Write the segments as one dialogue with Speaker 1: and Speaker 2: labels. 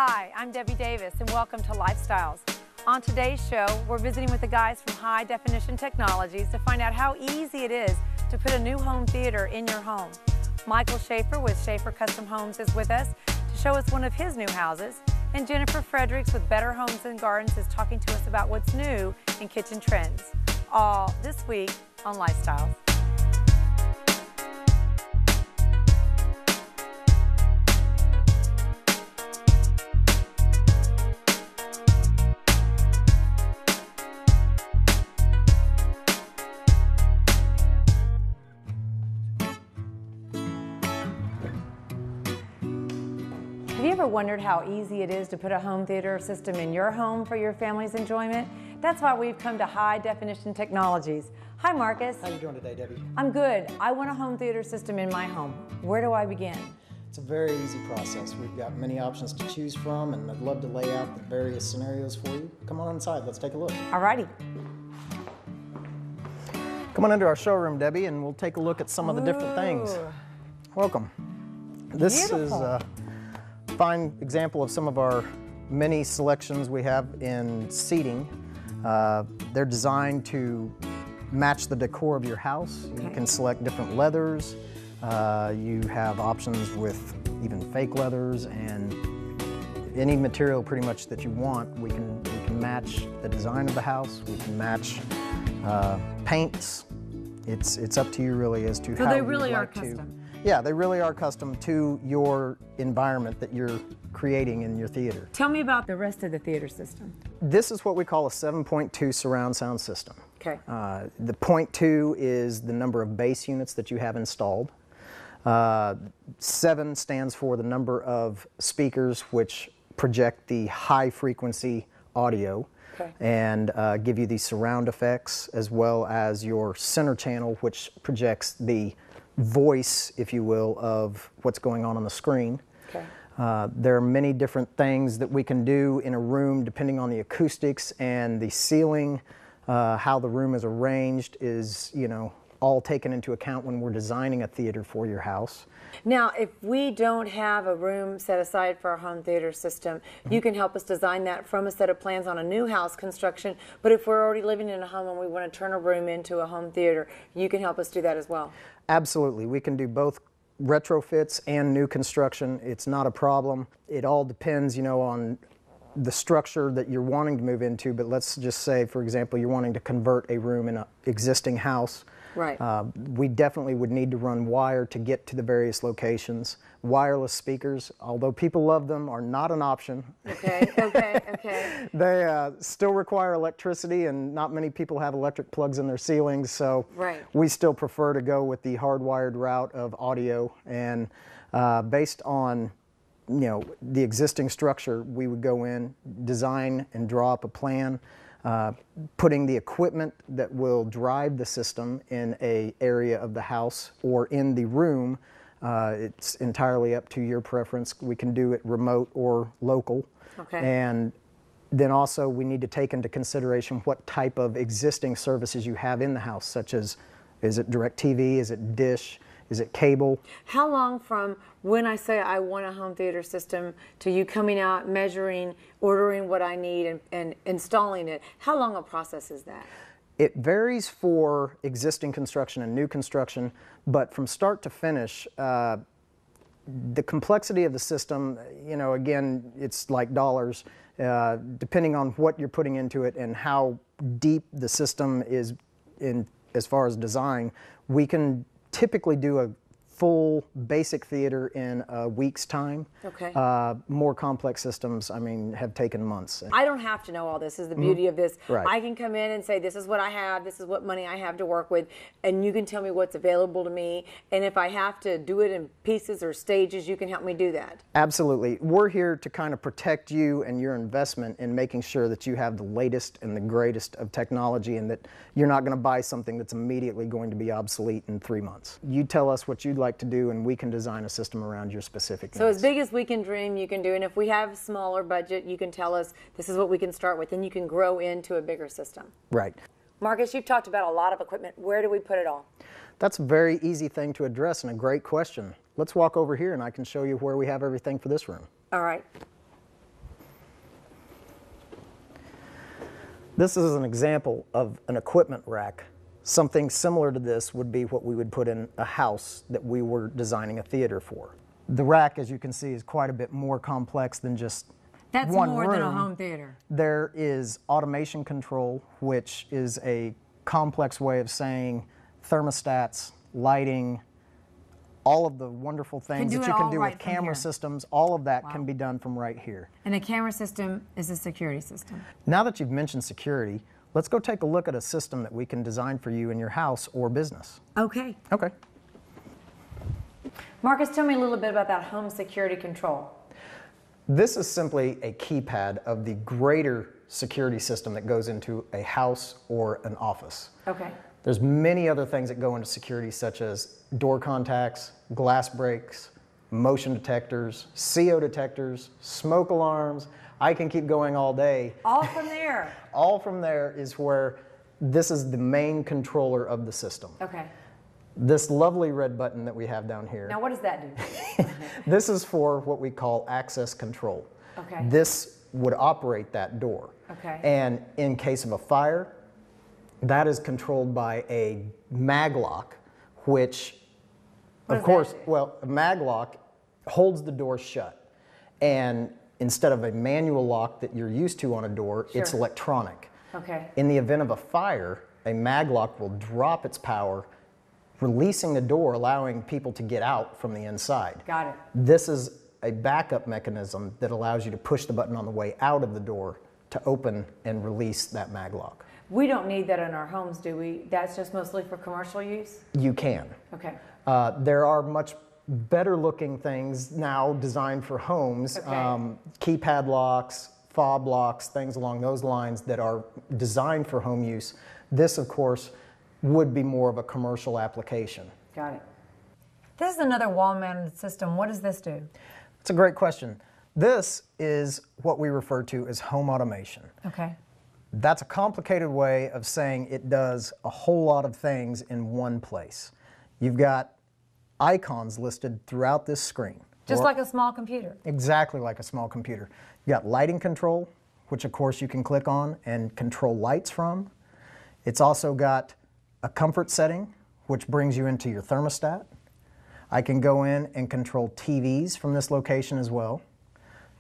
Speaker 1: Hi, I'm Debbie Davis and welcome to Lifestyles. On today's show, we're visiting with the guys from High Definition Technologies to find out how easy it is to put a new home theater in your home. Michael Schaefer with Schaefer Custom Homes is with us to show us one of his new houses, and Jennifer Fredericks with Better Homes and Gardens is talking to us about what's new in kitchen trends. All this week on Lifestyles. Have you ever wondered how easy it is to put a home theater system in your home for your family's enjoyment? That's why we've come to High Definition Technologies. Hi, Marcus.
Speaker 2: How are you doing today, Debbie?
Speaker 1: I'm good. I want a home theater system in my home. Where do I begin?
Speaker 2: It's a very easy process. We've got many options to choose from, and I'd love to lay out the various scenarios for you. Come on inside. Let's take a look.
Speaker 1: Alrighty.
Speaker 2: Come on into our showroom, Debbie, and we'll take a look at some of the different things. Welcome. This is a fine example of some of our many selections we have in seating. They're designed to match the decor of your house. You can select different leathers. You have options with even fake leathers, and any material pretty much that you want. We can match the design of the house. We can match paints. It's up to you really as to how
Speaker 1: they
Speaker 2: you
Speaker 1: really are
Speaker 2: like to.
Speaker 1: custom.
Speaker 2: Yeah, they really are custom to your environment that you're creating in your theater.
Speaker 1: Tell me about the rest of the theater system.
Speaker 2: This is what we call a 7.2 surround sound system.
Speaker 1: Okay.
Speaker 2: The 0.2 is the number of bass units that you have installed. 7 stands for the number of speakers which project the high frequency audio.
Speaker 1: Okay.
Speaker 2: And give you the surround effects, as well as your center channel, which projects the voice, if you will, of what's going on the screen.
Speaker 1: Okay.
Speaker 2: There are many different things that we can do in a room depending on the acoustics and the ceiling. How the room is arranged is, all taken into account when we're designing a theater for your house.
Speaker 1: Now, if we don't have a room set aside for a home theater system, you can help us design that from a set of plans on a new house construction. But if we're already living in a home and we want to turn a room into a home theater, you can help us do that as well.
Speaker 2: Absolutely. We can do both retrofits and new construction. It's not a problem. It all depends, on the structure that you're wanting to move into. But let's just say, for example, you're wanting to convert a room in an existing house.
Speaker 1: Right.
Speaker 2: We definitely would need to run wire to get to the various locations. Wireless speakers, although people love them, are not an option.
Speaker 1: Okay, okay.
Speaker 2: They still require electricity, and not many people have electric plugs in their ceilings, so we still prefer to go with the hardwired route of audio. And based on the existing structure, we would go in, design and draw up a plan, putting the equipment that will drive the system in an area of the house or in the room. It's entirely up to your preference. We can do it remote or local.
Speaker 1: Okay.
Speaker 2: And then also we need to take into consideration what type of existing services you have in the house, such as, is it DirecTV, is it dish, is it cable? How
Speaker 1: long from when I say I want a home theater system to you coming out, measuring, ordering what I need, and installing it, how long a process is that?
Speaker 2: It varies for existing construction and new construction, but from start to finish, the complexity of the system, again, it's like dollars, depending on what you're putting into it and how deep the system is in as far as design. We can typically do a full basic theater in a week's time.
Speaker 1: Okay.
Speaker 2: More complex systems, have taken months.
Speaker 1: I don't have to know all this. Is the beauty of this.
Speaker 2: Right.
Speaker 1: I can come in and say, this is what I have, this is what money I have to work with, and you can tell me what's available to me. And if I have to do it in pieces or stages, you can help me do that.
Speaker 2: Absolutely. We're here to kind of protect you and your investment in making sure that you have the latest and the greatest of technology, and that you're not going to buy something that's immediately going to be obsolete in 3 months. You tell us what you'd like to do, and we can design a system around your specific needs.
Speaker 1: So as big as we can dream, you can do. And if we have a smaller budget, you can tell us this is what we can start with, and you can grow into a bigger system.
Speaker 2: Right.
Speaker 1: Marcus, you've talked about a lot of equipment. Where do we put it all?
Speaker 2: That's a very easy thing to address and a great question. Let's walk over here and I can show you where we have everything for this room.
Speaker 1: All right.
Speaker 2: This is an example of an equipment rack. Something similar to this would be what we would put in a house that we were designing a theater for. The rack, as you can see, is quite a bit more complex than just
Speaker 1: That's
Speaker 2: one
Speaker 1: more
Speaker 2: room.
Speaker 1: than a home theater.
Speaker 2: There is automation control, which is a complex way of saying thermostats, lighting, all of the wonderful things that you can do with camera systems, all of that can be done from right here.
Speaker 1: And the camera system is a security system.
Speaker 2: Now that you've mentioned security, let's go take a look at a system that we can design for you in your house or business.
Speaker 1: Okay.
Speaker 2: Okay.
Speaker 1: Marcus, tell me a little bit about that home security control.
Speaker 2: This is simply a keypad of the greater security system that goes into a house or an office.
Speaker 1: Okay.
Speaker 2: There's many other things that go into security, such as door contacts, glass breaks, motion detectors, CO detectors, smoke alarms. I can keep going all day.
Speaker 1: All from there.
Speaker 2: All from there is where this is the main controller of the system.
Speaker 1: Okay.
Speaker 2: This lovely red button that we have down here.
Speaker 1: Now what does that do?
Speaker 2: This is for what we call access control.
Speaker 1: Okay.
Speaker 2: This would operate that door.
Speaker 1: Okay.
Speaker 2: And in case of a fire, that is controlled by a mag lock, which, of course, well, a mag lock holds the door shut. And instead of a manual lock that you're used to on a door, it's electronic.
Speaker 1: Okay.
Speaker 2: In the event of a fire, a mag lock will drop its power, releasing the door, allowing people to get out from the inside.
Speaker 1: Got it.
Speaker 2: This is a backup mechanism that allows you to push the button on the way out of the door to open and release that mag lock.
Speaker 1: We don't need that in our homes, do we? That's just mostly for commercial use?
Speaker 2: You can.
Speaker 1: Okay.
Speaker 2: There are much better looking things now designed for homes, keypad locks, fob locks, things along those lines that are designed for home use. This, of course, would be more of a commercial application.
Speaker 1: Got it. This is another wall-mounted system. What does this do?
Speaker 2: That's a great question. This is what we refer to as home automation.
Speaker 1: Okay.
Speaker 2: That's a complicated way of saying it does a whole lot of things in one place. You've got icons listed throughout this screen.
Speaker 1: Just like a small computer.
Speaker 2: Exactly like a small computer. You've got lighting control, which of course you can click on and control lights from. It's also got a comfort setting, which brings you into your thermostat. I can go in and control TVs from this location as well.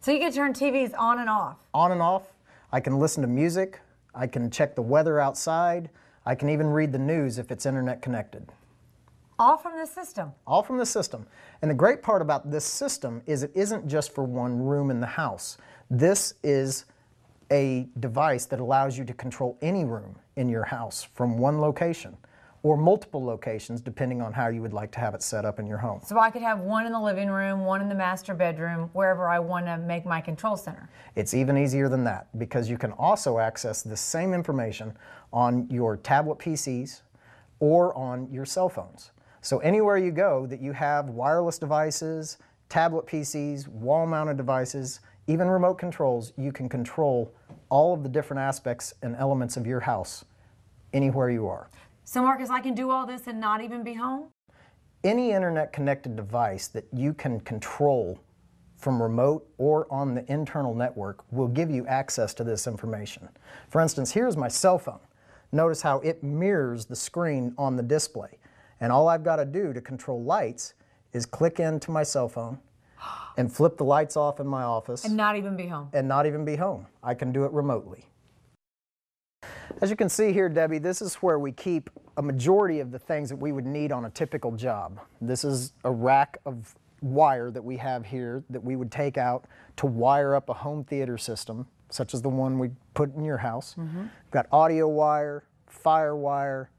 Speaker 1: So you can turn TVs on and off?
Speaker 2: On and off. I can listen to music. I can check the weather outside. I can even read the news if it's internet connected.
Speaker 1: All from this system?
Speaker 2: All from the system. And the great part about this system is it isn't just for one room in the house. This is a device that allows you to control any room in your house from one location, or multiple locations depending on how you would like to have it set up in your home.
Speaker 1: So I could have one in the living room, one in the master bedroom, wherever I want to make my control center.
Speaker 2: It's even easier than that, because you can also access the same information on your tablet PCs or on your cell phones. So anywhere you go that you have wireless devices, tablet PCs, wall-mounted devices, even remote controls, you can control all of the different aspects and elements of your house anywhere you are.
Speaker 1: So Marcus, I can do all this and not even be home?
Speaker 2: Any internet-connected device that you can control from remote or on the internal network will give you access to this information. For instance, here's my cell phone. Notice how it mirrors the screen on the display. And all I've got to do to control lights is click into my cell phone and flip the lights off in my office.
Speaker 1: And not even be home.
Speaker 2: And not even be home. I can do it remotely. As you can see here, Debbie, this is where we keep a majority of the things that we would need on a typical job. This is a rack of wire that we have here that we would take out to wire up a home theater system, such as the one we put in your house. We've got audio wire, fire wire,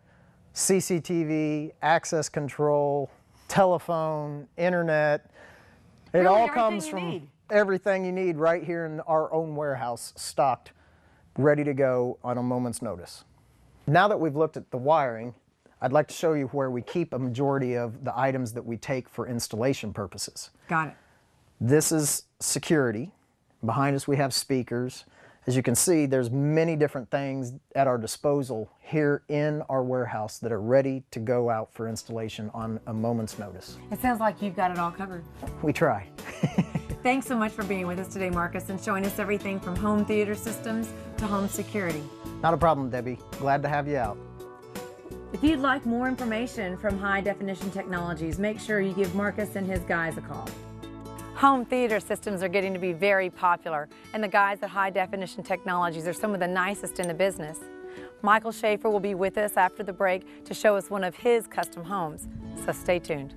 Speaker 2: CCTV, access control, telephone, internet. It all comes from everything you need right here in our own warehouse, stocked, ready to go on a moment's notice. Now that we've looked at the wiring, I'd like to show you where we keep a majority of the items that we take for installation purposes.
Speaker 1: Got it.
Speaker 2: This is security. Behind us we have speakers. As you can see, there's many different things at our disposal here in our warehouse that are ready to go out for installation on a moment's notice.
Speaker 1: It sounds like you've got it all covered.
Speaker 2: We try.
Speaker 1: Thanks so much for being with us today, Marcus, and showing us everything from home theater systems to home security.
Speaker 2: Not a problem, Debbie. Glad to have you out.
Speaker 1: If you'd like more information from High Definition Technologies, make sure you give Marcus and his guys a call. Home theater systems are getting to be very popular, and the guys at High Definition Technologies are some of the nicest in the business. Michael Schaefer will be with us after the break to show us one of his custom homes, so stay tuned.